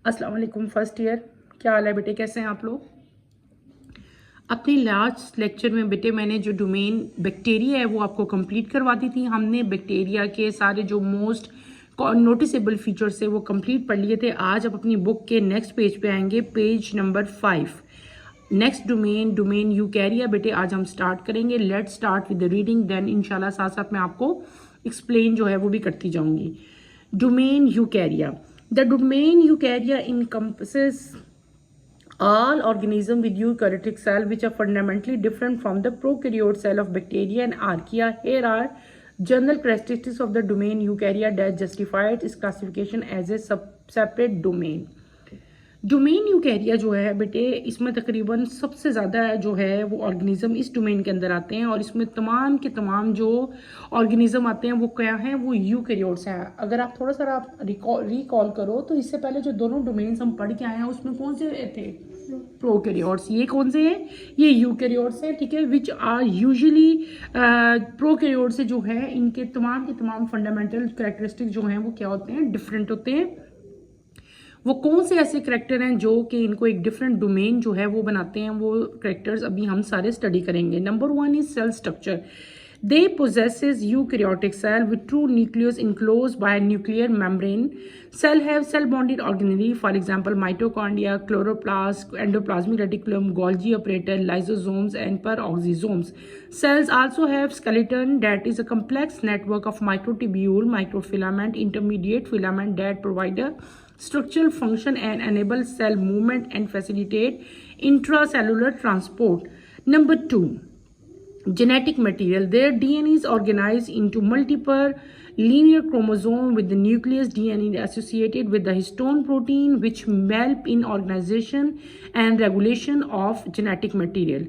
अस्सलाम वालेकुम first year, क्या हाल है बेटे? कैसे हैं आप लोग? अपने लास्ट लेक्चर में बेटे मैंने जो डोमेन बैक्टीरिया है वो आपको कंप्लीट करवा दी थी। हमने बैक्टीरिया के सारे जो मोस्ट नोटिसेबल फीचर्स है वो कंप्लीट पढ़ लिए थे। आज आप अपनी बुक के नेक्स्ट पेज पे आएंगे, page number 5। Next domain eukarya बेटे आज हम स्टार्ट करेंगे। Let's start with the reading, then इंशाल्लाह साथ साथ मैं आपको एक्सप्लेन जो है वो भी करती जाऊंगी। Domain यूकैरिया, the domain यूकैरिया encompasses all organisms with eukaryotic cell which are fundamentally different from the prokaryote cell of bacteria and archaea. Here are general characteristics of the domain eukarya that justify its classification as a separate domain. Domain यूकैरिया जो है बेटे, इसमें तकरीबन सबसे ज़्यादा जो है वो ऑर्गेनिज्म इस डोमेन के अंदर आते हैं और इसमें तमाम के तमाम जो ऑर्गेनिज्म आते हैं वो क्या हैं, वो यूकैरियोट्स हैं। अगर आप थोड़ा सा आप रिकॉल करो तो इससे पहले जो दोनों डोमेन्स हम पढ़ के आए हैं उसमें कौन से थे? प्रोकैरियोट्स। ये कौन से हैं? ये यूकैरियोट्स हैं, ठीक है, विच आर यूजुअली प्रोकैरियोट्स से जो है इनके के तमाम फंडामेंटल कैरेक्टरिस्टिक जो हैं वो क्या होते हैं? डिफरेंट होते हैं। वो कौन से ऐसे करेक्टर हैं जो कि इनको एक डिफरेंट डोमेन जो है वो बनाते हैं? वो करेक्टर्स अभी हम सारे स्टडी करेंगे। Number 1 is cell structure. They possesses eukaryotic cell with true nucleus enclosed by a nuclear membrane. Cell have cell-bonded organelle, for example, mitochondria, chloroplast, endoplasmic reticulum, Golgi apparatus, lysosomes, and peroxisomes. Cells also have skeleton that is a complex network of microtubule, microfilament, intermediate filament that provide a structural function and enable cell movement and facilitate intracellular transport. Number 2. Genetic material. Their DNA is organized into multiple linear chromosomes with the nucleus DNA associated with the histone protein which help in organization and regulation of genetic material.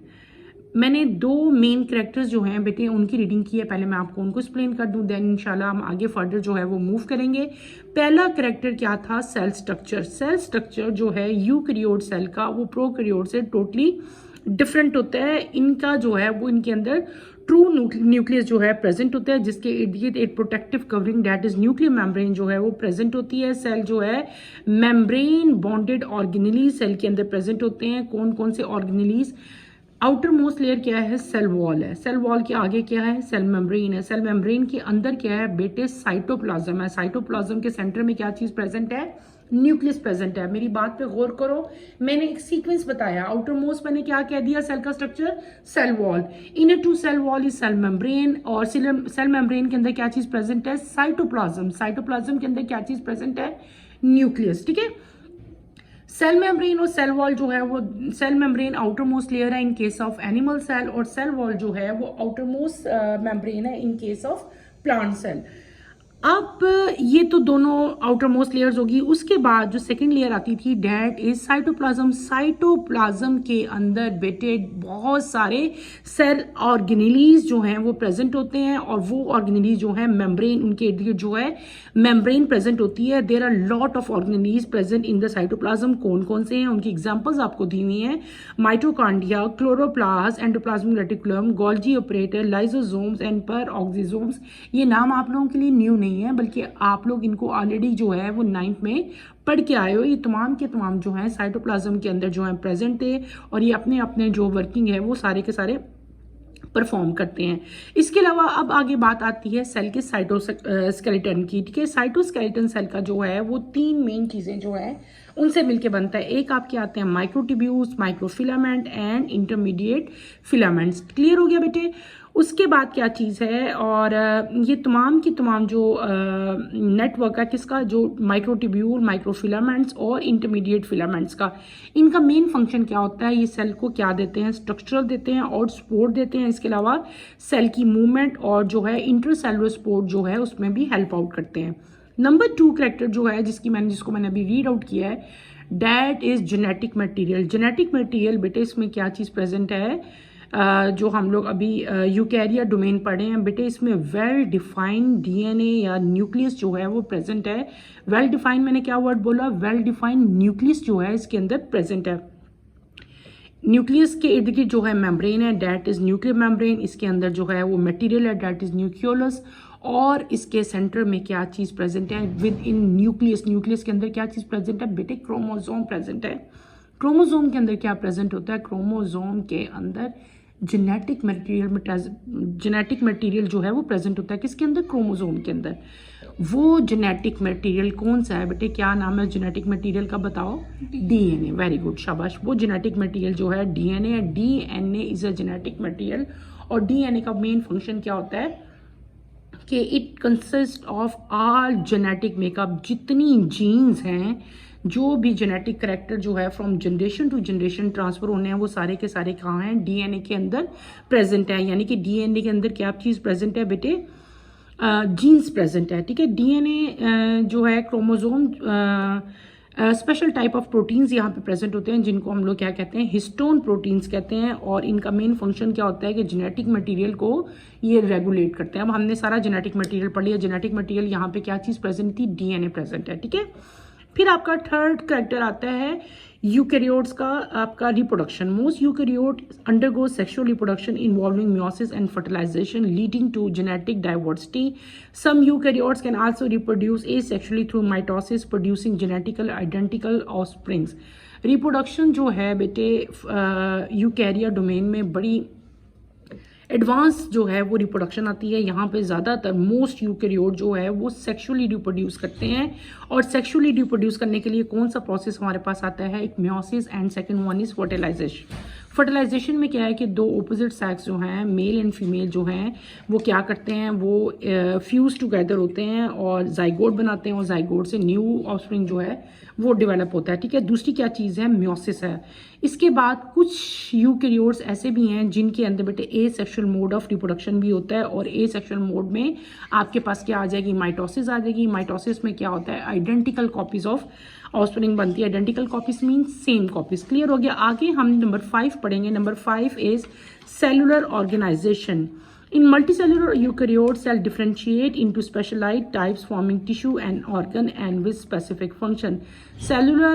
मैंने दो main characters जो हैं बेटे उनकी reading की है, पहले मैं आपको उनको एक्सप्लेन कर दूं, देन इंशाल्लाह हम आगे फर्दर जो है वो मूव करेंगे। पहला कैरेक्टर क्या था? Cell structure. सेल स्ट्रक्चर जो है यूकैरियोट सेल का वो प्रोकैरियोट से टोटली डिफरेंट होता है। इनका जो है वो इनके अंदर ट्रू न्यूक्लियस जो है प्रेजेंट होता है, जिसके इर्द गिर्द एक protective covering that is nuclear membrane जो है वो प्रेजेंट होती है। सेल जो है मेम्ब्रेन बॉन्डेड ऑर्गेनेलीज सेल के अंदर प्रेजेंट होते हैं। कौन कौन से ऑर्गेनेलीज? आउटर मोस्ट लेयर क्या है? सेल वॉल है। सेल वॉल के आगे क्या है? सेल मेम्ब्रेन है। सेल मेम्ब्रेन के अंदर क्या है बेटे? साइटोप्लाज्म है। साइटोप्लाज्म के सेंटर में क्या चीज प्रेजेंट है? न्यूक्लियस प्रेजेंट है। मेरी बात पे गौर करो, मैंने एक सीक्वेंस बताया। आउटर मोस्ट मैंने क्या कह दिया? सेल का structure cell wall, inner to cell wall is cell membrane, और सेल मेम्ब्रेन के अंदर क्या चीज प्रेजेंट है? साइटोप्लाज्म। साइटोप्लाज्म के अंदर क्या चीज प्रेजेंट है? न्यूक्लियस, ठीक है। सेल मेम्ब्रेन और सेल वॉल जो है वो, cell membrane outer most layer है in case of animal cell, और सेल वॉल जो है वो आउटर मोस्ट मेम्ब्रेन है in case of plant cell. अब ये तो दोनों आउटर मोस्ट लेयर्स होगी। उसके बाद जो सेकंड लेयर आती थी दैट इज साइटोप्लाज्म। साइटोप्लाज्म के अंदर बेटे बहुत सारे सेल ऑर्गेनेलीज जो हैं वो प्रेजेंट होते हैं, और वो ऑर्गेनेलीज जो है मेम्ब्रेन, उनके इर्द गिर्द जो है मेम्ब्रेन प्रेजेंट होती है। There are lot of organelles present in the cytoplasm. कौन कौन से हैं उनकी एग्जांपल्स आपको दी हुई हैं? Mitochondria, chloroplast, endoplasmic reticulum, Golgi operator, lysosomes and peroxisomes. ये नाम आप लोगों के लिए न्यू नहीं है, बल्कि आप लोग इनको ऑलरेडी जो है वो 9th में पढ़ के आए हो। ये तमाम के तमाम जो है साइटोप्लाज्म के अंदर जो है प्रेजेंट थे, और ये अपने अपने जो वर्किंग है वो सारे के सारे परफॉर्म करते हैं। इसके अलावा अब आगे बात आती है सेल के साइटोस्केलेटन की, ठीक है। साइटोस्केलेटन सेल का जो है वो 3 मेन चीजें जो है उनसे मिलके बनता है। एक आपके आते हैं microtubules, microfilament and intermediate filaments. Clear हो गया बेटे? उसके बाद क्या चीज़ है, और ये तमाम की तमाम जो नेटवर्क है किसका? जो माइक्रोट्यूब्यूल, माइक्रोफिलामेंट्स और इंटरमीडिएट फिलामेंट्स का। इनका मेन फंक्शन क्या होता है? ये सेल को क्या देते हैं? स्ट्रक्चरल देते हैं और सपोर्ट देते हैं। इसके अलावा सेल की मूवमेंट और जो है इंटरसेलुलर सपोर्ट जो है उसमें भी हेल्प आउट करते हैं। नंबर 2 कैरेक्टर जो है जिसको मैंने अभी रीड आउट किया है that is genetic material. Genetic material बेटे इसमें क्या चीज़ प्रेजेंट है? जो हम लोग अभी यूकैरिया डोमेन पढ़े हैं बेटे, इसमें वेल डिफाइंड डीएनए या न्यूक्लियस जो है वो प्रेजेंट है। वेल डिफाइंड मैंने क्या वर्ड बोला? वेल डिफाइंड न्यूक्लियस जो है इसके अंदर प्रेजेंट है। न्यूक्लियस के इर्द गिर्द जो है मेम्ब्रेन है दैट इज न्यूक्लियर मेम्ब्रेन। इसके अंदर जो है वो मटेरियल है दैट इज न्यूक्लियोलस, और इसके सेंटर में क्या चीज़ प्रेजेंट है विद इन न्यूक्लियस। न्यूक्लियस के अंदर क्या चीज़ प्रेजेंट है बेटे? क्रोमोसोम प्रेजेंट है। क्रोमोसोम के अंदर क्या प्रेजेंट होता है? क्रोमोसोम के अंदर जेनेटिक मटेरियल जो है वो प्रेजेंट होता है। किसके अंदर? क्रोमोसोम के अंदर। वो जेनेटिक मटेरियल कौन सा है बेटे? क्या नाम है जेनेटिक मटेरियल का? बताओ। डीएनए। वेरी गुड, शाबाश। वो जेनेटिक मटेरियल जो है डीएनए है। DNA is a genetic material. और डीएनए का मेन फंक्शन क्या होता है कि it consist of all genetic makeup. जितनी जीन्स हैं, जो भी जेनेटिक करेक्टर जो है from generation to generation transfer होने हैं, वो सारे के सारे कहाँ हैं? डीएनए के अंदर प्रेजेंट है। यानी कि डीएनए के अंदर क्या चीज़ प्रेजेंट है बेटे? जीन्स प्रेजेंट है। ठीक है। डीएनए जो है chromosome special type of proteins यहाँ पे प्रेजेंट होते हैं, जिनको हम लोग क्या कहते हैं? हिस्टोन प्रोटीन्स कहते हैं। और इनका मेन फंक्शन क्या होता है कि जेनेटिक मटेरियल को ये रेगुलेट करते हैं। अब हमने सारा जेनेटिक मटेरियल पढ़ लिया। जेनेटिक मटेरियल यहाँ पे क्या चीज़ प्रेजेंट थी? डीएनए प्रेजेंट है। ठीक है। फिर आपका थर्ड कैरेक्टर आता है यूकैरियोट्स का, आपका reproduction. Most eukaryote undergo sexual reproduction involving meiosis and fertilisation leading to genetic diversity. Some eukaryotes can also reproduce asexually through mitosis producing genetical identical offsprings. Reproduction जो है बेटे यूकैरिया डोमेन में बड़ी advance जो है वो रिप्रोडक्शन आती है। यहाँ पे ज़्यादातर मोस्ट यूकैरियोट जो है वो सेक्सुअली रिप्रोड्यूस करते हैं। और सेक्सुअली रिप्रोड्यूस करने के लिए कौन सा प्रोसेस हमारे पास आता है? एक meiosis and second one is fertilisation. Fertilisation में क्या है कि दो ऑपोजिट सेक्स जो हैं, मेल एंड फीमेल जो हैं, वो क्या करते हैं? वो फ्यूज टुगेदर होते हैं और जाइगोट बनाते हैं, और जाइगोट से न्यू ऑफस्प्रिंग जो है वो डेवलप होता है। ठीक है। दूसरी क्या चीज़ है? मियोसिस है। इसके बाद कुछ यूकैरियोट्स ऐसे भी हैं जिनके अंदर बेटे ए सेक्शुअल मोड ऑफ रिप्रोडक्शन भी होता है। और ए सेक्शुअल मोड में आपके पास क्या आ जाएगी? माइटोसिस आ जाएगी। माइटोसिस में क्या होता है? आइडेंटिकल कॉपीज ऑफ ऑफस्प्रिंग बनती है। Identical copies mean same copies. Clear हो गया। आगे हम नंबर 5 पढ़ेंगे। Number 5 is cellular organisation. In multicellular eukaryotes, cells differentiate into specialized types forming tissue and organ and with specific function. Cellular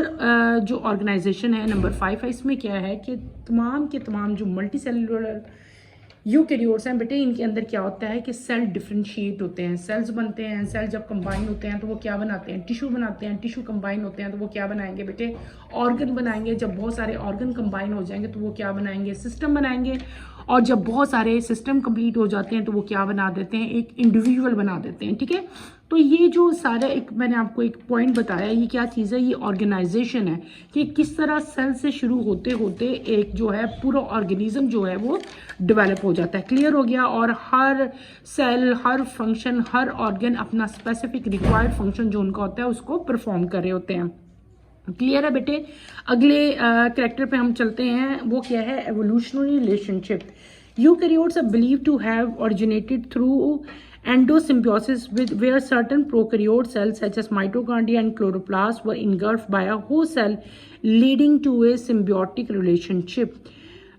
जो organization है number 5 है, इसमें क्या है कि तमाम के तमाम जो multicellular यूकैरियोट्स हैं बेटे, इनके अंदर क्या होता है कि सेल डिफरेंशिएट होते हैं, सेल्स बनते हैं। सेल जब कंबाइन होते हैं तो वो क्या बनाते हैं? टिश्यू बनाते हैं। टिश्यू कंबाइन होते हैं तो वो क्या बनाएंगे बेटे? ऑर्गन बनाएंगे। जब बहुत सारे ऑर्गन कंबाइन हो जाएंगे तो वो क्या बनाएंगे? सिस्टम बनाएंगे। और जब बहुत सारे सिस्टम कंप्लीट हो जाते हैं तो वो क्या बना देते हैं? एक इंडिविजुअल बना देते हैं। ठीक है। तो ये जो सारा एक मैंने आपको एक पॉइंट बताया, ये क्या चीज़ है? ये ऑर्गेनाइजेशन है कि किस तरह सेल से शुरू होते होते एक जो है पूरा ऑर्गेनिज्म जो है वो डेवलप हो जाता है। क्लियर हो गया। और हर सेल, हर फंक्शन, हर ऑर्गन अपना स्पेसिफिक रिक्वायर्ड फंक्शन जो उनका होता है उसको परफॉर्म कर रहे होते हैं। क्लियर है बेटे। अगले कैरेक्टर पे हम चलते हैं। वो क्या है? Evolutionary relationship. Eukaryotes are believed to have originated through endosymbiosis with where certain prokaryote cells such as mitochondria and chloroplast were engulfed by a host cell leading to a symbiotic relationship.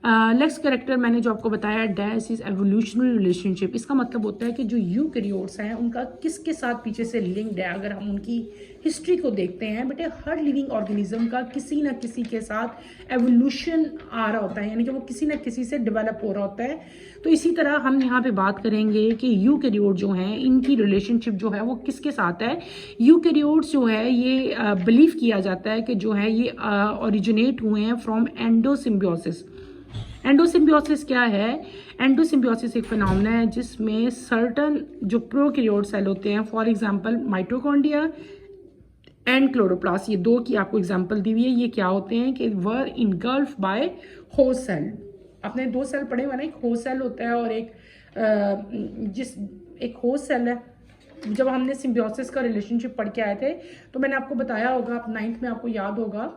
Next character मैंने जो आपको बताया dash is evolutionary relationship. इसका मतलब होता है कि जो यूकैरियोट्स हैं उनका किसके साथ पीछे से लिंक्ड है। अगर हम उनकी हिस्ट्री को देखते हैं बेटे, हर लिविंग ऑर्गेनिज्म का किसी न किसी के साथ एवोल्यूशन आ रहा होता है, यानी कि वो किसी न किसी से डेवलप हो रहा होता है। तो इसी तरह हम यहाँ पे बात करेंगे कि यूकैरियोट जो हैं इनकी रिलेशनशिप जो है वो किसके साथ है। यूकैरियोट्स जो है ये बिलीव किया जाता है कि जो है ये ओरिजिनेट हुए हैं फ्रॉम एंडोसिम्बियोसिस। एंडोसिम्बियोसिस क्या है? एंडोसिम्बियोसिस एक फिनोमेना है जिसमें सर्टन जो प्रोकैरियोट सेल होते हैं, for example mitochondria and chloroplast, ये दो की आपको एग्जांपल दी हुई है। ये क्या होते हैं कि वर इनगल्फ बाय होस्ट सेल। आपने दो सेल पढ़े हुए ना, एक होस्ट सेल होता है और एक होस्ट सेल है। जब हमने सिम्बियोसिस का रिलेशनशिप पढ़ के आए थे तो मैंने आपको बताया होगा, आप 9th में आपको याद होगा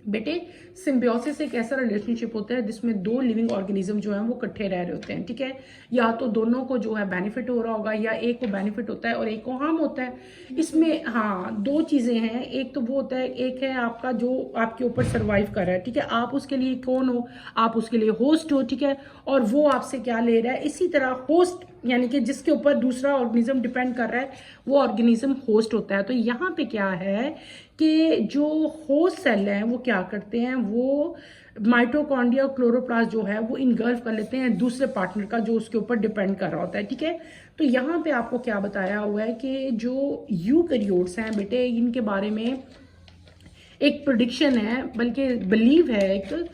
बेटे, सिम्बियोसिस एक ऐसा रिलेशनशिप होता है जिसमें दो लिविंग ऑर्गेनिज्म जो है वो इकट्ठे रह रहे होते हैं। ठीक है। या तो दोनों को जो है बेनिफिट हो रहा होगा या एक को बेनिफिट होता है और एक को हार्म होता है। इसमें हाँ दो चीज़ें हैं। एक तो वो होता है, एक है आपका जो आपके ऊपर सर्वाइव कर रहा है। ठीक है। आप उसके लिए कौन हो? आप उसके लिए होस्ट हो। ठीक है। और वो आपसे क्या ले रहा है? इसी तरह होस्ट यानी कि जिसके ऊपर दूसरा ऑर्गेनिज्म डिपेंड कर रहा है वो ऑर्गेनिज्म होस्ट होता है। तो यहाँ पे क्या है कि जो होस्ट सेल हैं वो क्या करते हैं, वो माइटोकॉन्ड्रिया क्लोरोप्लास्ट जो है वो इनगल्फ कर लेते हैं दूसरे पार्टनर का जो उसके ऊपर डिपेंड कर रहा होता है, ठीक है। तो यहाँ पे आपको क्या बताया हुआ है कि जो यूकैरियोट्स हैं बेटे, इनके बारे में एक प्रेडिक्शन है, बल्कि बिलीव है एक,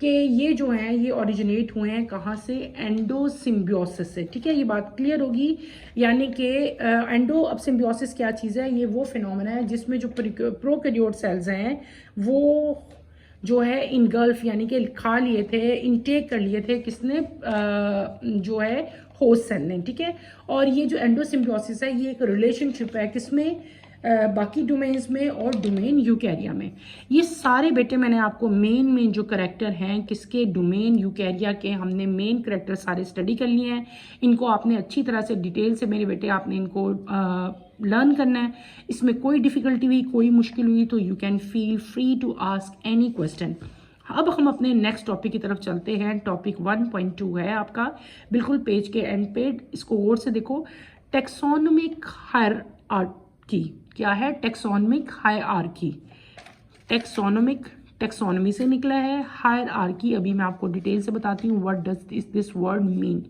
कि ये जो हैं ये ओरिजिनेट हुए हैं कहाँ से, एंडोसिम्बियोसिस से, ठीक है। ये बात क्लियर होगी। यानी कि एंडो, अब सिम्बियोसिस क्या चीज़ है, ये वो फिनोमेना है जिसमें जो प्रोकैरियोट सेल्स हैं वो जो है इनगल्फ यानी कि खा लिए थे, इनटेक कर लिए थे किसने, जो है होस्ट सेल ने, ठीक है। और ये जो एंडोसिम्बियोसिस है ये एक रिलेशनशिप है किसमें, बाकी डोमेन्स में और डोमेन यूकैरिया में। ये सारे बेटे मैंने आपको मेन जो करेक्टर हैं किसके, डोमेन यूकैरिया के, हमने मेन करेक्टर सारे स्टडी कर लिए हैं। इनको आपने अच्छी तरह से डिटेल से मेरे बेटे आपने इनको लर्न करना है। इसमें कोई डिफ़िकल्टी हुई, कोई मुश्किल हुई तो you can feel free to ask any question. अब हम अपने नेक्स्ट टॉपिक की तरफ चलते हैं। टॉपिक 1.2 है आपका, बिल्कुल पेज के एंड पे, इसको गौर से देखो। टेक्सोनोमिक हायरार्की क्या है, टेक्सोनोमिक हायरार्की, टेक्सोनोमिक टेक्सोनोमी से निकला है, हायरार्की अभी मैं आपको डिटेल से बताती हूँ what does this word mean.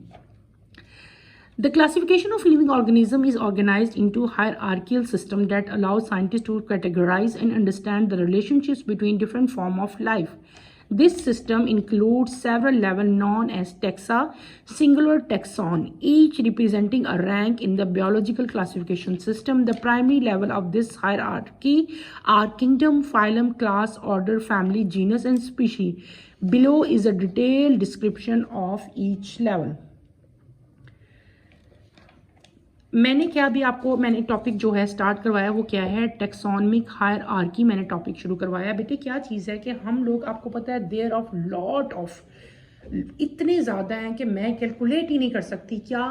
The classification of living organism is organized into hierarchical system that allows scientists to categorize and understand the relationships between different forms of life. This system includes several levels known as taxa, singular taxon, each representing a rank in the biological classification system. The primary level of this hierarchy are kingdom, phylum, class, order, family, genus, and species. Below is a detailed description of each level. मैंने क्या भी आपको मैंने topic जो है start करवाया वो क्या है, टेक्सोनमिक हायरार्की मैंने टॉपिक शुरू करवाया। बेटे क्या चीज़ है कि हम लोग, आपको पता है देयर ऑफ लॉट ऑफ, इतने ज़्यादा हैं कि मैं कैलकुलेट ही नहीं कर सकती क्या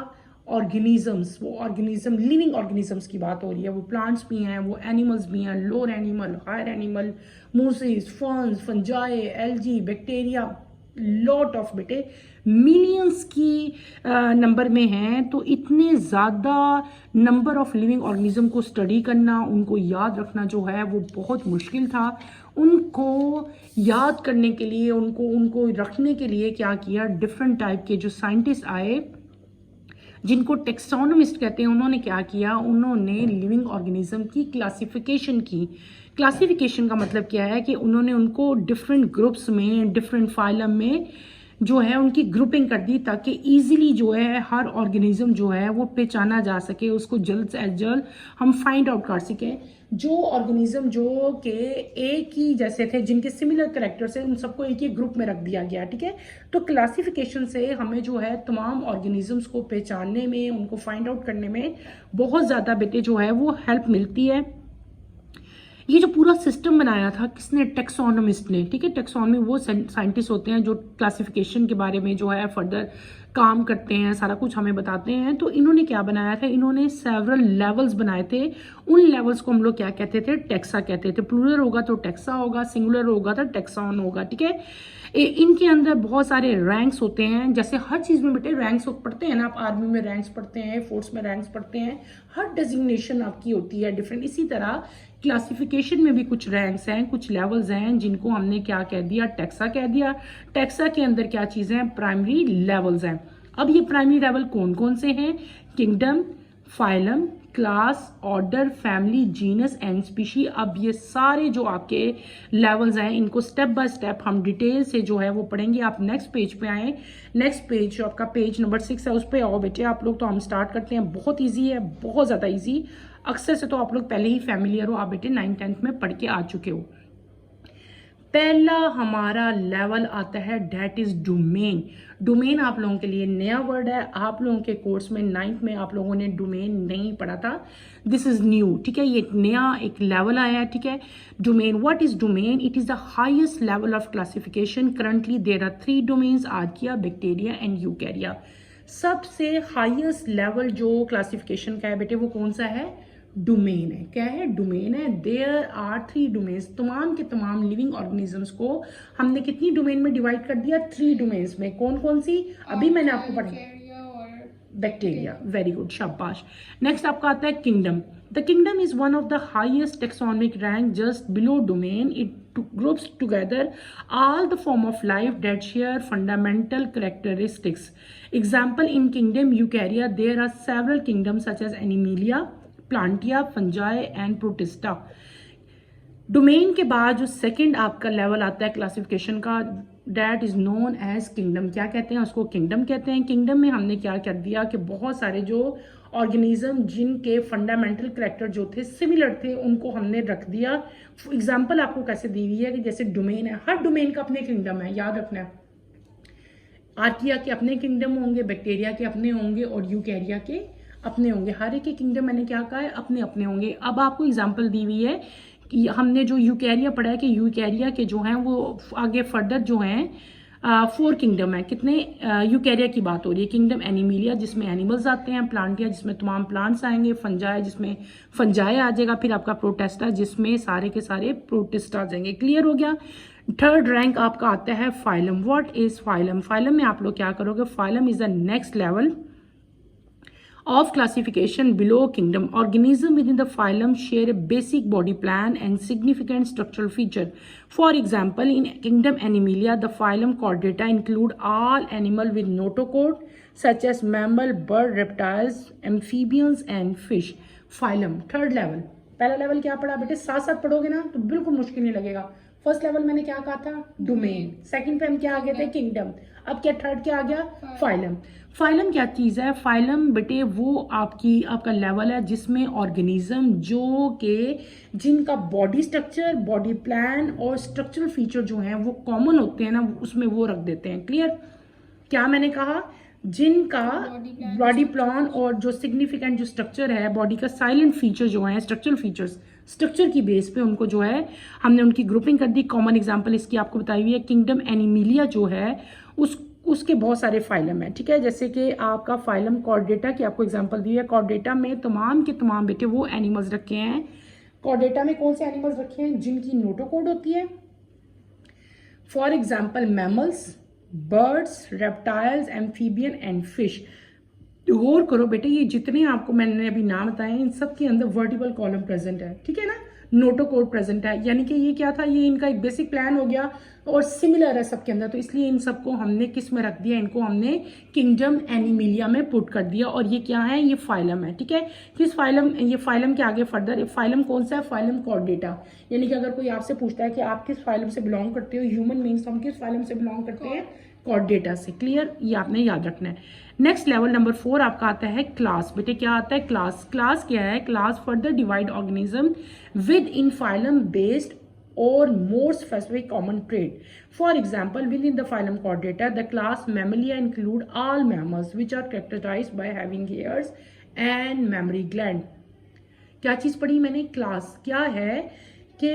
ऑर्गेनिजम्स, वो ऑर्गेनिज्म, लिविंग ऑर्गेनिजम्स की बात हो रही है। वो प्लांट्स भी हैं, वो एनिमल्स भी हैं, lower animal, higher animal, mosses, ferns, fungi, algae, bacteria, lot of बेटे मिलियंस की नंबर में हैं। तो इतने ज़्यादा नंबर ऑफ लिविंग ऑर्गेनिज्म को स्टडी करना, उनको याद रखना जो है वो बहुत मुश्किल था। उनको याद करने के लिए, उनको रखने के लिए क्या किया, डिफरेंट टाइप के जो साइंटिस्ट आए जिनको टेक्सोनोमिस्ट कहते हैं, उन्होंने क्या किया, उन्होंने लिविंग ऑर्गेनिज्म की क्लासिफिकेशन की। क्लासिफिकेशन का मतलब क्या है कि उन्होंने उनको डिफरेंट ग्रुप्स में, डिफरेंट फाइलम में जो है उनकी ग्रुपिंग कर दी, ताकि इजीली जो है हर ऑर्गेनिज्म जो है वो पहचाना जा सके, उसको जल्द से जल्द हम फाइंड आउट कर सकें। जो ऑर्गेनिज्म जो के एक ही जैसे थे, जिनके सिमिलर कैरेक्टर्स हैं, उन सबको एक ही ग्रुप में रख दिया गया, ठीक है। तो क्लासिफिकेशन से हमें जो है तमाम ऑर्गेनिजम्स को पहचानने में, उनको फाइंड आउट करने में बहुत ज़्यादा बेटे जो है वो हेल्प मिलती है। ये जो पूरा सिस्टम बनाया था किसने, टेक्सोनोमिस्ट ने, ठीक है। टेक्सोनोमी वो साइंटिस्ट होते हैं जो क्लासिफिकेशन के बारे में जो है फर्दर काम करते हैं, सारा कुछ हमें बताते हैं। तो इन्होंने क्या बनाया था, इन्होंने सेवरल लेवल्स बनाए थे। उन लेवल्स को हम लोग क्या कहते थे, टेक्सा कहते थे। प्लूरल होगा तो टेक्सा होगा, सिंगुलर होगा तो टेक्सॉन होगा, ठीक है। इनके अंदर बहुत सारे रैंक्स होते हैं, जैसे हर चीज़ में बेटे रैंक्स पढ़ते हैं ना, आप आर्मी में रैंक्स पढ़ते हैं, फोर्स में रैंक्स पढ़ते हैं, हर डेजिग्नेशन आपकी होती है डिफरेंट। इसी तरह क्लासिफिकेशन में भी कुछ रैंक्स हैं, कुछ लेवल्स हैं, जिनको हमने क्या कह दिया, टेक्सा कह दिया। टेक्सा के अंदर क्या चीज़ें हैं, प्राइमरी लेवल्स हैं। अब ये प्राइमरी लेवल कौन कौन से हैं, kingdom, phylum, class, order, family, genus and species. अब ये सारे जो आपके लेवल्स हैं, इनको स्टेप बाय स्टेप हम डिटेल से जो है वो पढ़ेंगे। आप नेक्स्ट पेज पे आए, नेक्स्ट पेज जो आपका पेज नंबर 6 है उस पे आओ बेटे आप लोग। तो हम स्टार्ट करते हैं। बहुत ईजी है, बहुत ज़्यादा ईजी। अक्सर से तो आप लोग पहले ही फैमिलियर हो, आप बेटे 9th 10th में पढ़ के आ चुके हो। पहला हमारा लेवल आता है दैट इज डोमेन। डोमेन आप लोगों के लिए नया वर्ड है, आप लोगों के कोर्स में 9th में आप लोगों ने डोमेन नहीं पढ़ा था, दिस इज न्यू, ठीक है। ये एक नया एक लेवल आया है, ठीक है। Domain, what is domain, it is the highest level of classification. Currently there are 3 domains, archaea, bacteria and eukarya. सबसे हाईएस्ट लेवल जो क्लासिफिकेशन का है बेटे वो कौन सा है, डोमेन है। क्या है, डोमेन है। देयर आर 3 डोमेन्स, तमाम के तमाम लिविंग ऑर्गेनिजम्स को हमने कितनी डोमेन में डिवाइड कर दिया, 3 डोमेन्स में। कौन कौन सी, अभी मैंने आपको पढ़ा, बैक्टीरिया, वेरी गुड, शाबाश। नेक्स्ट आपका आता है kingdom. The kingdom is one of the highest taxonomic rank just below domain. It groups together all the form of life that share fundamental characteristics. Example, in kingdom Eukarya there are several kingdoms such as Animalia, Plantia, Fungi and Protista. Domain के बाद जो second आपका level आता है classification का, that is known as kingdom. क्या कहते हैं उसको? किंगडम कहते हैं। किंगडम में हमने क्या कर दिया कि बहुत सारे जो ऑर्गेनिज्म जिनके फंडामेंटल करैक्टर जो थे सिमिलर थे उनको हमने रख दिया। एग्जांपल आपको कैसे दी हुई है कि जैसे डोमेन है, हर डोमेन का अपने किंगडम है, याद रखना है। आर्किया के अपने किंगडम होंगे, बैक्टीरिया के अपने होंगे और यूकैरिया के अपने होंगे। हर एक के किंगडम मैंने क्या कहा है? अपने अपने होंगे। अब आपको एग्जांपल दी हुई है कि हमने जो यूकैरिया पढ़ा है कि यूकैरिया के जो हैं वो आगे फर्दर जो हैं 4 किंगडम है। कितने? यूकैरिया की बात हो रही है। किंगडम एनिमिलिया जिसमें एनिमल्स आते हैं, प्लांटिया जिसमें तमाम प्लांट्स आएंगे, फंजाई जिसमें फंजाई आ जाएगा, फिर आपका प्रोटेस्टा जिसमें सारे के सारे प्रोटिस्ट आ जाएंगे। क्लियर हो गया? थर्ड रैंक आपका आता है phylum. What is phylum? Phylum में आप लोग क्या करोगे? Phylum is the next level of classification below kingdom. Organism within the phylum share a basic body plan and significant structural feature. For example, in kingdom Animalia, the phylum Chordata include all animal with notochord such as mammal, bird, reptiles, amphibians and fish. Phylum, third level. पहला level क्या पढ़ा बेटे? साथ साथ पढ़ोगे ना तो बिल्कुल मुश्किल नहीं लगेगा। फर्स्ट लेवल मैंने क्या कहा था? डोमेन। सेकंड पे हम क्या आ गए थे? किंगडम। अब क्या थर्ड क्या आ गया? फाइलम। फाइलम क्या चीज़ है? फाइलम बेटे वो आपका लेवल है जिसमें ऑर्गेनिज्म जो के जिनका बॉडी स्ट्रक्चर, बॉडी प्लान और स्ट्रक्चरल फीचर जो हैं वो कॉमन होते हैं ना, उसमें वो रख देते हैं। क्लियर? क्या मैंने कहा? जिनका बॉडी प्लान और जो सिग्निफिकेंट जो स्ट्रक्चर है बॉडी का, साइलेंट फीचर जो है, स्ट्रक्चरल फीचर्स, स्ट्रक्चर की बेस पे उनको जो है हमने उनकी ग्रुपिंग कर दी। कॉमन एग्जांपल इसकी आपको बताई हुई है। किंगडम एनिमिलिया जो है उसके बहुत सारे फाइलम है, ठीक है। जैसे कि आपका फाइलम कॉर्डेटा की आपको एग्जांपल दी है। कॉर्डेटा में तमाम के तमाम बेटे वो एनिमल्स रखे हैं। कॉर्डेटा में कौन से एनिमल्स रखे हैं? जिनकी नोटोकोड होती है। For example mammals, birds, reptiles, amphibian and fish. गौर करो बेटे, ये जितने आपको मैंने अभी नाम बताए इन सब के अंदर वर्टिबल कॉलम प्रेजेंट है, ठीक है ना, नोटोकोड प्रेजेंट है। यानी कि ये क्या था? ये इनका एक बेसिक प्लान हो गया और सिमिलर है सबके अंदर, तो इसलिए इन सबको हमने किस में रख दिया? इनको हमने किंगडम एनिमिलिया में पुट कर दिया। और ये क्या है? ये फाइलम है, ठीक है। किस फाइलम? ये फाइलम के आगे फर्दर फाइलम कौन सा है? Phylum Chordata. यानी कि अगर कोई आपसे पूछता है कि आप किस फाइलम से बिलोंग करते हो, ह्यूमन बींग्स, हम किस फाइलम से बिलोंग करते हैं? कॉर्डेटा से। क्लियर? ये आपने याद रखना है। नेक्स्ट लेवल नंबर 4 आपका आता है क्लास। बेटे क्या आता है? क्लास। क्लास क्या है? Class further divide organism with in phylum based or more specific common trait. For example, within the phylum Chordata, the class Mammalia include all mammals which are characterized by having hairs and mammary gland. क्या चीज़ पढ़ी मैंने? Class क्या है कि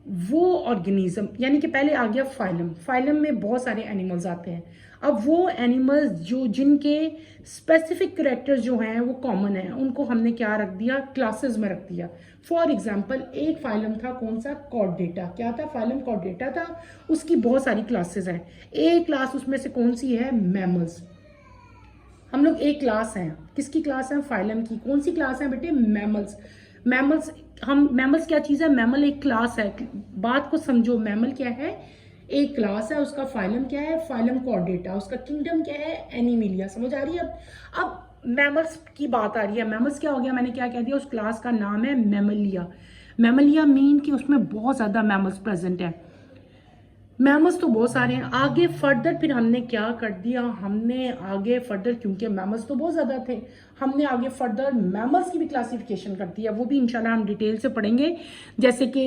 वो organism, यानी कि पहले आ गया फाइलम। फाइलम में बहुत सारे एनिमल्स आते हैं। अब वो एनिमल्स जो जिनके स्पेसिफिक करैक्टर्स जो हैं वो कॉमन है, उनको हमने क्या रख दिया? क्लासेस में रख दिया। फॉर एग्जांपल, एक फाइलम था कौन सा? कॉर्डेटा। क्या था? फाइलम कॉर्डेटा था। उसकी बहुत सारी क्लासेस हैं। एक क्लास उसमें से कौन सी है? मैमल्स। हम लोग एक क्लास हैं, किसकी क्लास है? फाइलम की। कौन सी क्लास है बेटे? मैमल्स। मैमल्स, हम मैमल्स क्या चीज़ है? मैमल एक क्लास है। बात को समझो, मैमल क्या है? एक क्लास है। उसका फाइलम क्या है? Phylum Chordata. उसका किंगडम क्या है? एनिमिलिया। समझ आ रही है? अब मैमल्स की बात आ रही है। मैमल्स क्या हो गया? मैंने क्या कह दिया? उस क्लास का नाम है मैमलिया। मैमलिया मीन कि उसमें बहुत ज़्यादा मैमल्स प्रेजेंट है। मैमल्स तो बहुत सारे हैं। आगे फर्दर फिर हमने क्या कर दिया? हमने आगे फर्दर, क्योंकि मैमल्स तो बहुत ज़्यादा थे, हमने आगे फर्दर मैमल्स की भी क्लासिफिकेशन कर दिया। वो भी इंशाल्लाह हम डिटेल से पढ़ेंगे। जैसे कि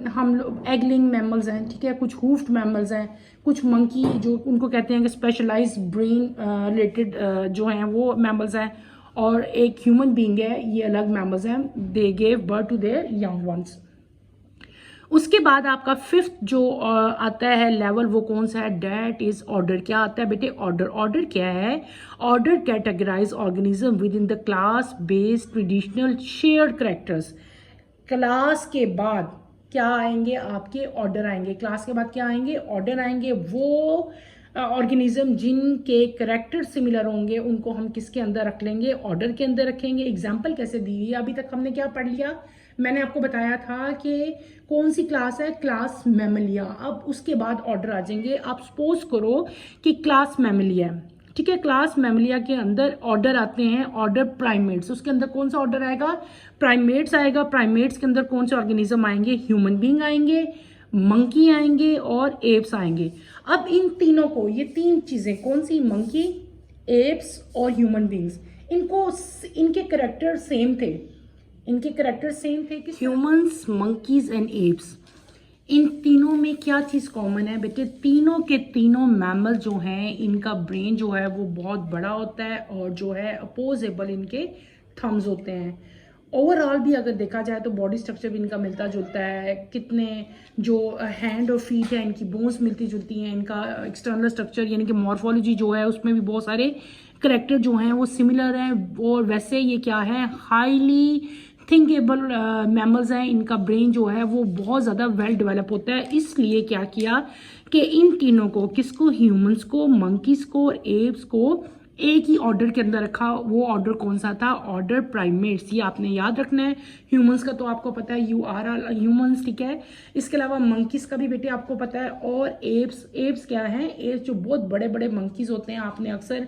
हम लोग एगलिंग मैमल्स हैं, ठीक है, कुछ हूफ्ड मैमल्स हैं, कुछ मंकी जो उनको कहते हैं कि स्पेशलाइज ब्रेन रिलेटेड जो हैं वो मैमल्स हैं, और एक ह्यूमन बींग है, ये अलग मैमल्स हैं। They gave birth to their young ones. उसके बाद आपका फिफ्थ जो आता है लेवल, वो कौन सा है? That is order. क्या आता है बेटे? ऑर्डर। ऑर्डर क्या है? Order categorise organism within the class based traditional shared characters. Class के बाद क्या आएंगे? आपके ऑर्डर आएंगे। क्लास के बाद क्या आएंगे? ऑर्डर आएंगे। वो ऑर्गेनिज्म जिनके करेक्टर सिमिलर होंगे उनको हम किसके अंदर रख लेंगे, ऑर्डर के अंदर रखेंगे। एग्जाम्पल कैसे दी हुई है, अभी तक हमने क्या पढ़ लिया, मैंने आपको बताया था कि कौन सी क्लास है, क्लास मैमलिया। अब उसके बाद ऑर्डर आ जाएंगे। आप सपोज करो कि क्लास मैमलिया है, ठीक है, क्लास मैमलिया के अंदर ऑर्डर आते हैं, ऑर्डर प्राइमेट्स। उसके अंदर कौन सा ऑर्डर आएगा, प्राइमेट्स आएगा। प्राइमेट्स के अंदर कौन से ऑर्गेनिज्म आएंगे, ह्यूमन बींग आएंगे, मंकी आएंगे और एप्स आएंगे। अब इन तीनों को, ये तीन चीजें कौन सी, मंकी, एप्स और ह्यूमन बींग्स, इनको इनके करेक्टर सेम थे, इनके करेक्टर सेम थे कि ह्यूमंस, मंकीज एंड एप्स। इन तीनों में क्या चीज़ कॉमन है बेटे, तीनों के तीनों मैमल जो हैं इनका ब्रेन जो है वो बहुत बड़ा होता है और जो है अपोजेबल इनके थम्स होते हैं। ओवरऑल भी अगर देखा जाए तो बॉडी स्ट्रक्चर भी इनका मिलता जुलता है, कितने जो हैंड और फीट है इनकी बोन्स मिलती जुलती हैं, इनका एक्सटर्नल स्ट्रक्चर यानी कि मॉर्फोलॉजी जो है उसमें भी बहुत सारे करेक्टर जो हैं वो सिमिलर हैं। और वैसे ये क्या है, हाईली थिंकेबल मैमल्स हैं, इनका ब्रेन जो है वो बहुत ज़्यादा वेल डेवलप होता है। इसलिए क्या किया कि इन तीनों को, किसको, ह्यूमंस को, मंकीज को और एप्स को एक ही ऑर्डर के अंदर रखा। वो ऑर्डर कौन सा था, ऑर्डर प्राइमेट्स। ये आपने याद रखना है। ह्यूमंस का तो आपको पता है, ह्यूमंस, ठीक है। इसके अलावा मंकीज का भी बेटे आपको पता है। और एप्स क्या है, एप्स जो बहुत बड़े बड़े मंकीज होते हैं, आपने अक्सर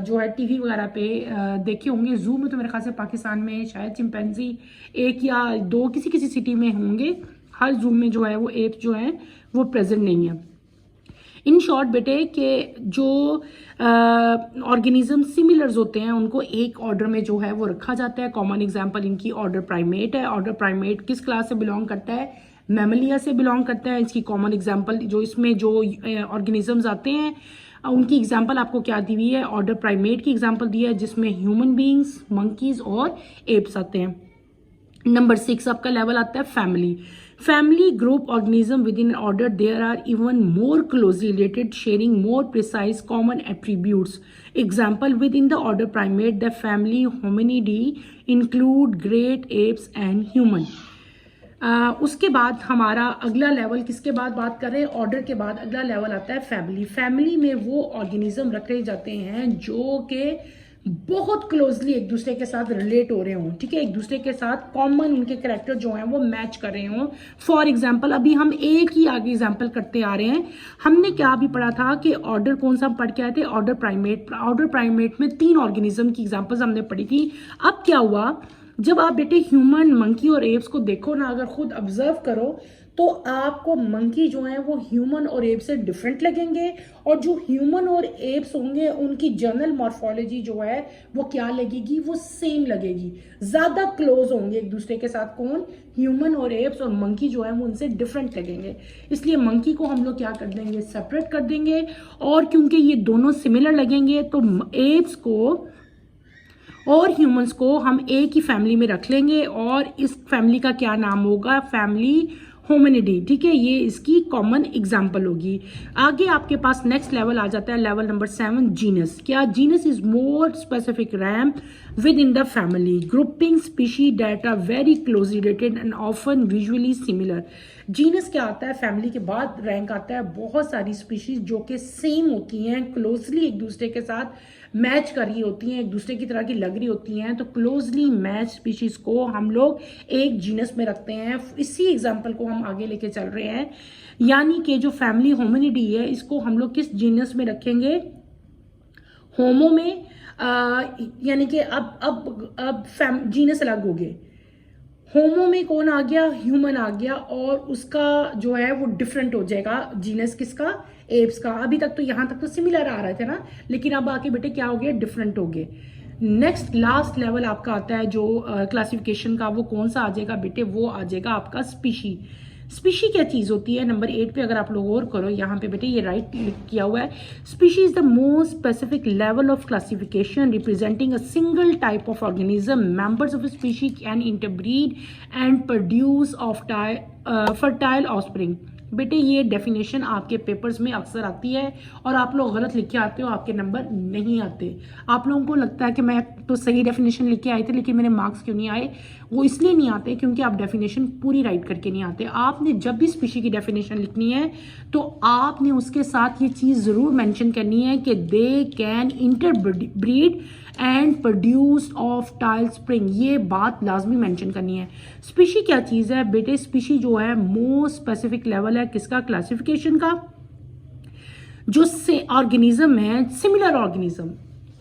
जो है टीवी वगैरह पे देखे होंगे। जू में तो मेरे ख्याल से पाकिस्तान में शायद चिंपैंजी एक या दो किसी किसी सिटी में होंगे, हर जू में जो है वो एप्स जो है वो प्रेजेंट नहीं है। इन शॉर्ट बेटे के जो ऑर्गेनिज्म सिमिलर्स होते हैं उनको एक ऑर्डर में जो है वो रखा जाता है। कॉमन एग्जांपल इनकी ऑर्डर प्राइमेट है। ऑर्डर प्राइमेट किस क्लास से बिलोंग करता है, मैमलिया से बिलोंग करता है। इसकी कॉमन एग्जांपल जो इसमें जो ऑर्गेनिजम्स आते हैं उनकी एग्जांपल आपको क्या दी हुई है, ऑर्डर प्राइमेट की एग्जांपल दी है जिसमें ह्यूमन बींग्स, मंकीज और एप्स आते हैं। नंबर 6 आपका लेवल आता है family. Family group organism within order, there are even more closely related, sharing more precise common attributes. Example within the order primate the family hominidae include great apes and human. उसके बाद हमारा अगला level, किसके बाद बात कर रहे हैं, ऑर्डर के बाद अगला लेवल आता है फैमिली। फैमिली में वो ऑर्गेनिज्म रखे जाते हैं जो कि बहुत क्लोजली एक दूसरे के साथ रिलेट हो रहे हों, ठीक है, एक दूसरे के साथ कॉमन उनके कैरेक्टर जो हैं वो मैच कर रहे हों। फॉर एग्जांपल अभी हम एक ही आगे एग्जांपल करते आ रहे हैं। हमने क्या अभी पढ़ा था कि ऑर्डर कौन सा पढ़ के आए थे, ऑर्डर प्राइमेट। ऑर्डर प्राइमेट में 3 ऑर्गेनिज्म की एग्जांपल्स हमने पढ़ी थी। अब क्या हुआ, जब आप बेटे ह्यूमन, मंकी और एप्स को देखो ना, अगर खुद ऑब्जर्व करो तो आपको मंकी जो है वो ह्यूमन और एप्स से डिफरेंट लगेंगे, और जो ह्यूमन और एप्स होंगे उनकी जनरल मॉर्फोलॉजी जो है वो क्या लगेगी, वो सेम लगेगी, ज्यादा क्लोज होंगे एक दूसरे के साथ। कौन, ह्यूमन और एप्स, और मंकी जो है वो उनसे डिफरेंट लगेंगे। इसलिए मंकी को हम लोग क्या कर देंगे, सेपरेट कर देंगे। और क्योंकि ये दोनों सिमिलर लगेंगे तो एप्स को और ह्यूमंस को हम एक ही फैमिली में रख लेंगे, और इस फैमिली का क्या नाम होगा, फैमिली होमिनिडी, ठीक है। ये इसकी कॉमन एग्जांपल होगी। आगे आपके पास नेक्स्ट लेवल आ जाता है, लेवल नंबर 7, जीनस। क्या, genus is more specific rank within the family, grouping species that are very closely related and often visually similar. Genus क्या आता है, फैमिली के बाद रैंक आता है बहुत सारी स्पीशीज जो कि सेम होती हैं, क्लोजली एक दूसरे के साथ मैच कर रही होती हैं, एक दूसरे की तरह की लग रही होती हैं। तो क्लोजली मैच स्पीशीज को हम लोग एक जीनस में रखते हैं। इसी एग्जांपल को हम आगे लेके चल रहे हैं, यानी कि जो फैमिली होमिनिडी है इसको हम लोग किस जीनस में रखेंगे, होमो में। यानी कि अब जीनस अलग हो गए, होमो में कौन आ गया, ह्यूमन आ गया, और उसका जो है वो डिफरेंट हो जाएगा जीनस किसका, एप्स का। अभी तक तो यहां तक तो सिमिलर आ रहे थे ना, लेकिन अब आके बेटे क्या हो गया, डिफरेंट हो गए। नेक्स्ट लास्ट लेवल आपका आता है जो क्लासिफिकेशन का, वो कौन सा आ जाएगा बेटे, वो आ जाएगा आपका स्पीशी। स्पीशी क्या चीज होती है, नंबर 8 पे अगर आप लोग और करो, यहाँ पे बेटे ये राइट किया हुआ है। Species is the most specific level of classification representing a single type of organism. Members of species can interbreed and produce of fertile offspring. बेटे ये डेफिनेशन आपके पेपर्स में अक्सर आती है और आप लोग गलत लिख के आते हो, आपके नंबर नहीं आते। आप लोगों को लगता है कि मैं तो सही डेफिनेशन लिख के आई थी लेकिन मेरे मार्क्स क्यों नहीं आए, वो इसलिए नहीं आते क्योंकि आप डेफिनेशन पूरी राइट करके नहीं आते। आपने जब भी स्पीशी की डेफिनेशन लिखनी है तो आपने उसके साथ ये चीज़ ज़रूर मेंशन करनी है कि they can interbreed and produce of tile spring, ये बात लाजमी मेंशन करनी है। स्पीशी क्या चीज़ है बेटे? स्पीशी जो है मोस्ट स्पेसिफिक लेवल है किसका? क्लासिफिकेशन का। जो से ऑर्गेनिज्म है, सिमिलर ऑर्गेनिज्म,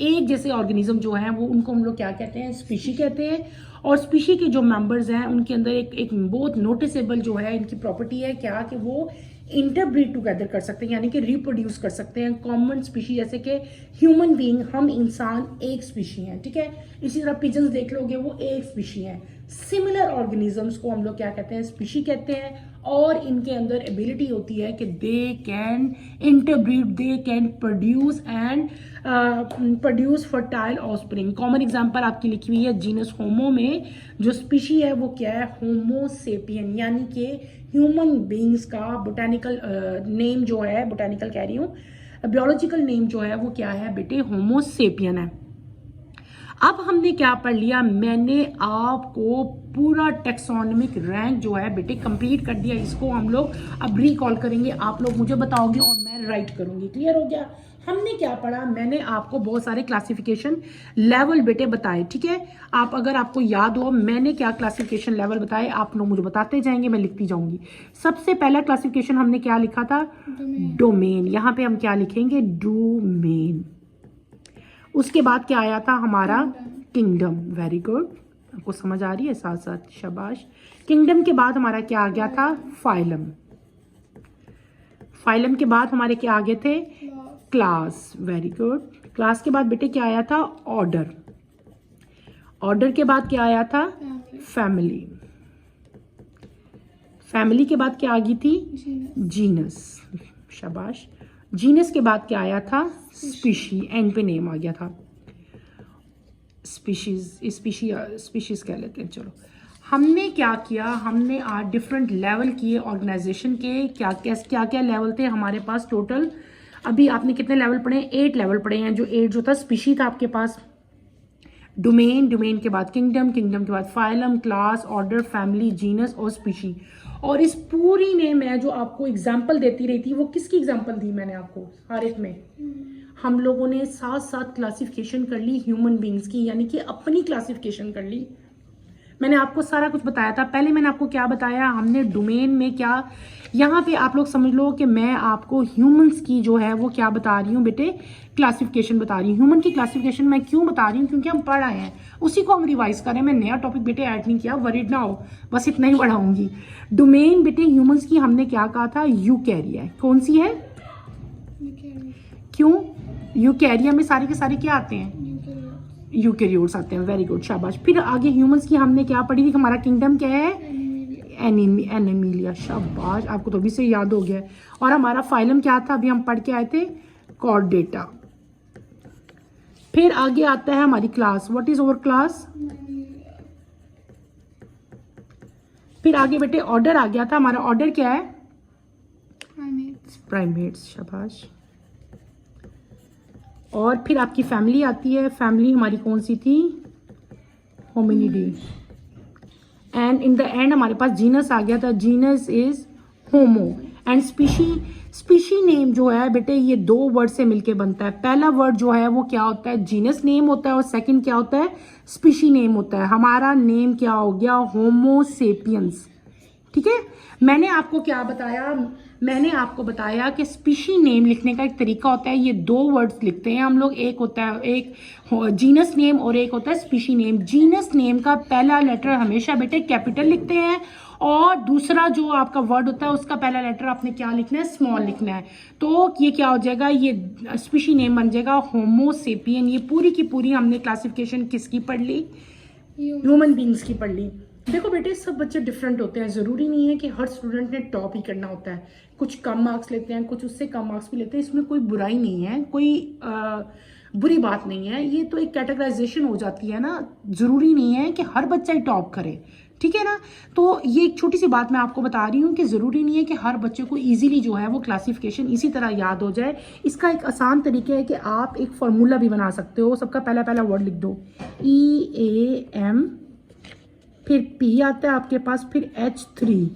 एक जैसे ऑर्गेनिज्म जो है वो उनको हम लोग क्या कहते हैं? स्पीशी कहते हैं। और स्पीशी के जो मेंबर्स हैं उनके अंदर एक बहुत नोटिसेबल जो है इनकी प्रॉपर्टी है क्या, कि वो इंटरब्रीड टुगेदर कर सकते हैं, यानी कि रिप्रोड्यूस कर सकते हैं। कॉमन स्पीशी जैसे कि ह्यूमन बीइंग, हम इंसान एक स्पीशी हैं, ठीक है। इसी तरह पिजन्स देख लोगे, वो एक स्पीशी हैं। सिमिलर ऑर्गेनिजम्स को हम लोग क्या कहते हैं? स्पीशी कहते हैं। और इनके अंदर एबिलिटी होती है कि they can interbreed, they can produce and produce fertile offspring. Common example आपकी लिखी हुई है जीनस होमो में, जो स्पीशी है वो क्या है? होमो सेपियन, यानी कि ह्यूमन बींग्स का बोटानिकल नेम जो है, बोटानिकल कह रही हूँ, बायोलॉजिकल नेम जो है वो क्या है बेटे? होमो सेपियन है। अब हमने क्या पढ़ लिया? मैंने आपको पूरा टेक्सोनोमिक रैंक जो है बेटे कंप्लीट कर दिया। इसको हम लोग अब रिकॉल करेंगे, आप लोग मुझे बताओगे और मैं राइट करूंगी। क्लियर हो गया? हमने क्या पढ़ा? मैंने आपको बहुत सारे क्लासिफिकेशन लेवल बेटे बताए, ठीक है। आप अगर आपको याद हो मैंने क्या क्लासिफिकेशन लेवल बताए, आप लोग मुझे बताते जाएंगे, मैं लिखती जाऊंगी। सबसे पहला क्लासिफिकेशन हमने क्या लिखा था? डोमेन। यहाँ पे हम क्या लिखेंगे? डोमेन। उसके बाद क्या आया था हमारा? किंगडम। वेरी गुड, आपको समझ आ रही है साथ साथ, शाबाश। किंगडम के बाद हमारा क्या आ गया था? फाइलम। फाइलम के बाद हमारे क्या आगे थे? क्लास। Very good. क्लास के बाद बेटे क्या आया था? ऑर्डर। ऑर्डर के बाद क्या आया था? फैमिली। फैमिली के बाद क्या आ गई थी? जीनस। शाबाश। जीनस के बाद क्या आया था? स्पीशी। एंड पे नेम आ गया था। स्पीशीज कह लेते हैं। चलो, हमने क्या किया? हमने आज डिफरेंट लेवल किए ऑर्गेनाइजेशन के। क्या क्या लेवल थे हमारे पास टोटल? अभी आपने कितने लेवल पढ़े? 8 लेवल पढ़े हैं। जो 8 जो था स्पीशी था आपके पास, डोमेन, डोमेन के बाद किंगडम, किंगडम के बाद phylum, class, order, family, genus और स्पीशी। और इस पूरी में मैं जो आपको एग्जाम्पल देती रही थी, वो किसकी एग्जाम्पल दी मैंने आपको? हर एक में हम लोगों ने साथ साथ क्लासिफिकेशन कर ली ह्यूमन बींग्स की, यानी कि अपनी क्लासिफिकेशन कर ली। मैंने आपको सारा कुछ बताया था। पहले मैंने आपको क्या बताया? हमने डोमेन में क्या, यहाँ पे आप लोग समझ लो कि मैं आपको ह्यूमंस की जो है वो क्या बता रही हूँ बेटे? क्लासिफिकेशन बता रही हूँ। ह्यूमन की क्लासिफिकेशन मैं क्यों बता रही हूँ? क्योंकि हम पढ़ आए हैं, उसी को हम रिवाइज करें। मैं नया टॉपिक बेटे ऐड नहीं किया, वरीड ना हो, बस इतना ही बढ़ाऊंगी। डोमेन बेटे ह्यूमंस की हमने क्या कहा था? यूकैरिया। कौन सी है? क्यों? यूकैरिया में सारे के सारे क्या आते हैं? यूकैरियोट्स आते हैं। वेरी गुड, शाबाश। फिर आगे ह्यूमंस की हमने क्या पढ़ी थी? हमारा किंगडम क्या है? एनिमिलिया। शाबाश, आपको तो अभी से याद हो गया है। और हमारा फाइलम क्या था? अभी हम पढ़ के आए थे, कॉर्डेटा। फिर आगे आता है हमारी class. What is our class? फिर आगे बेटे ऑर्डर आ गया था। हमारा ऑर्डर क्या है? प्राइमेट्स। शाबाश। और फिर आपकी फैमिली आती है। फैमिली हमारी कौन सी थी? Hominidae. And in the end हमारे पास जीनस आ गया था। Genus is homo. And species name जो है बेटे ये 2 वर्ड से मिलके बनता है। पहला वर्ड जो है वो क्या होता है? जीनस नेम होता है, और सेकंड क्या होता है? स्पीशी नेम होता है। हमारा नेम क्या हो गया? होमो सेपियंस। ठीक है। मैंने आपको क्या बताया? मैंने आपको बताया कि स्पीशी नेम लिखने का एक तरीका होता है। ये 2 वर्ड्स लिखते हैं हम लोग, एक होता है एक जीनस नेम और एक होता है स्पीशी नेम। जीनस नेम का पहला लेटर हमेशा बेटे कैपिटल लिखते हैं, और दूसरा जो आपका वर्ड होता है उसका पहला लेटर आपने क्या लिखना है? स्मॉल लिखना है। तो ये क्या हो जाएगा? ये स्पीशी नेम बन जाएगा होमो सेपियन। ये पूरी की पूरी हमने क्लासिफिकेशन किसकी पढ़ ली? ह्यूमन बींग्स की पढ़ ली। देखो बेटे, सब बच्चे डिफरेंट होते हैं। ज़रूरी नहीं है कि हर स्टूडेंट ने टॉप ही करना होता है। कुछ कम मार्क्स लेते हैं, कुछ उससे कम मार्क्स भी लेते हैं। इसमें कोई बुराई नहीं है, कोई बुरी बात नहीं है। ये तो एक कैटेगराइजेशन हो जाती है ना। ज़रूरी नहीं है कि हर बच्चा ही टॉप करे, ठीक है ना। तो ये एक छोटी सी बात मैं आपको बता रही हूँ कि ज़रूरी नहीं है कि हर बच्चे को इजीली जो है वो क्लासिफिकेशन इसी तरह याद हो जाए। इसका एक आसान तरीका है कि आप एक फार्मूला भी बना सकते हो। सबका पहला वर्ड लिख दो, EAM, फिर P आता है आपके पास, फिर H3।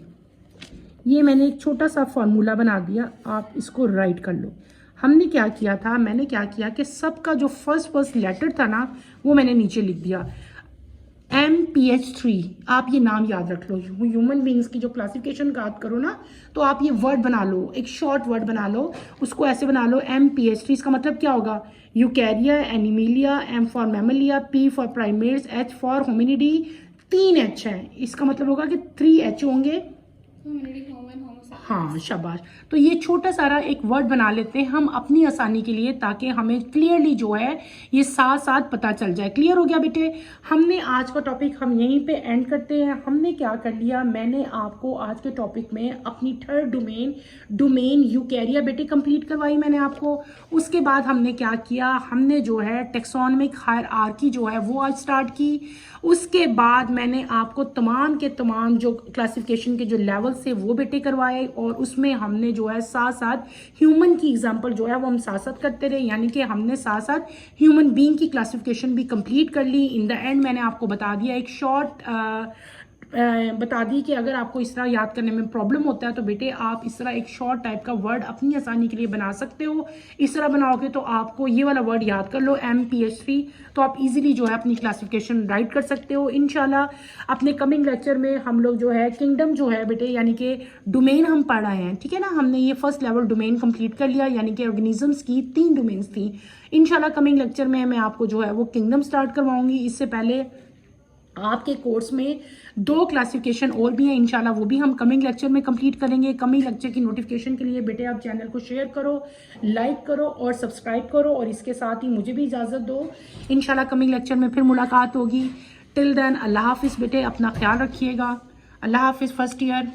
ये मैंने एक छोटा सा फार्मूला बना दिया, आप इसको राइट कर लो। हमने क्या किया था, मैंने क्या किया कि सबका जो फर्स्ट लेटर था ना वो मैंने नीचे लिख दिया, MPH3। आप ये नाम याद रख लो। ह्यूमन बींग्स की जो क्लासिफिकेशन याद करो ना, तो आप ये वर्ड बना लो, एक शॉर्ट वर्ड बना लो, उसको ऐसे बना लो MPH3। इसका मतलब क्या होगा, Eukarya, Animalia, M for Mammalia, P for primates, H for Hominidae. 3 H है, इसका मतलब होगा कि 3 H होंगे। हाँ शाबाश। तो ये छोटा सारा एक वर्ड बना लेते हैं हम अपनी आसानी के लिए, ताकि हमें क्लियरली जो है ये साथ साथ पता चल जाए। क्लियर हो गया बेटे। हमने आज का टॉपिक हम यहीं पे एंड करते हैं। हमने क्या कर लिया, मैंने आपको आज के टॉपिक में अपनी थर्ड डोमेन यूकैरिया बेटे कंप्लीट करवाई मैंने आपको। उसके बाद हमने क्या किया, हमने जो है टेक्सोनोमिक हायरार्की जो है वो आज स्टार्ट की। उसके बाद मैंने आपको तमाम के तमाम जो क्लासिफिकेशन के जो लेवल्स थे वो बेटे करवाए, और उसमें हमने जो है साथ साथ ह्यूमन की एग्जांपल जो है वो हम साथ साथ करते रहे, यानी कि हमने साथ साथ ह्यूमन बीइंग की क्लासिफिकेशन भी कंप्लीट कर ली। इन द एंड मैंने आपको बता दिया, एक शॉर्ट बता दी कि अगर आपको इस तरह याद करने में प्रॉब्लम होता है तो बेटे आप इस तरह एक शॉर्ट टाइप का वर्ड अपनी आसानी के लिए बना सकते हो। इस तरह बनाओगे तो आपको ये वाला वर्ड याद कर लो, MPH3, तो आप इजीली जो है अपनी क्लासिफिकेशन राइट कर सकते हो। इंशाल्लाह अपने कमिंग लेक्चर में हम लोग जो है किंगडम जो है बेटे, यानी कि डोमेन हम पढ़ रहे हैं, ठीक है ना। हमने ये फर्स्ट लेवल डोमेन कंप्लीट कर लिया, यानी कि ऑर्गेनिजम्स की 3 डोमेन्स थी। इंशाल्लाह कमिंग लेक्चर में मैं आपको जो है वो किंगडम स्टार्ट करवाऊंगी। इससे पहले आपके कोर्स में 2 क्लासिफिकेशन और भी हैं, इंशाल्लाह वो भी हम कमिंग लेक्चर में कंप्लीट करेंगे। कमिंग लेक्चर की नोटिफिकेशन के लिए बेटे आप चैनल को शेयर करो, लाइक करो और सब्सक्राइब करो, और इसके साथ ही मुझे भी इजाज़त दो। इंशाल्लाह कमिंग लेक्चर में फिर मुलाकात होगी। टिल देन अल्लाह हाफिज़ बेटे, अपना ख्याल रखिएगा। अल्लाह हाफिज़ फर्स्ट ईयर।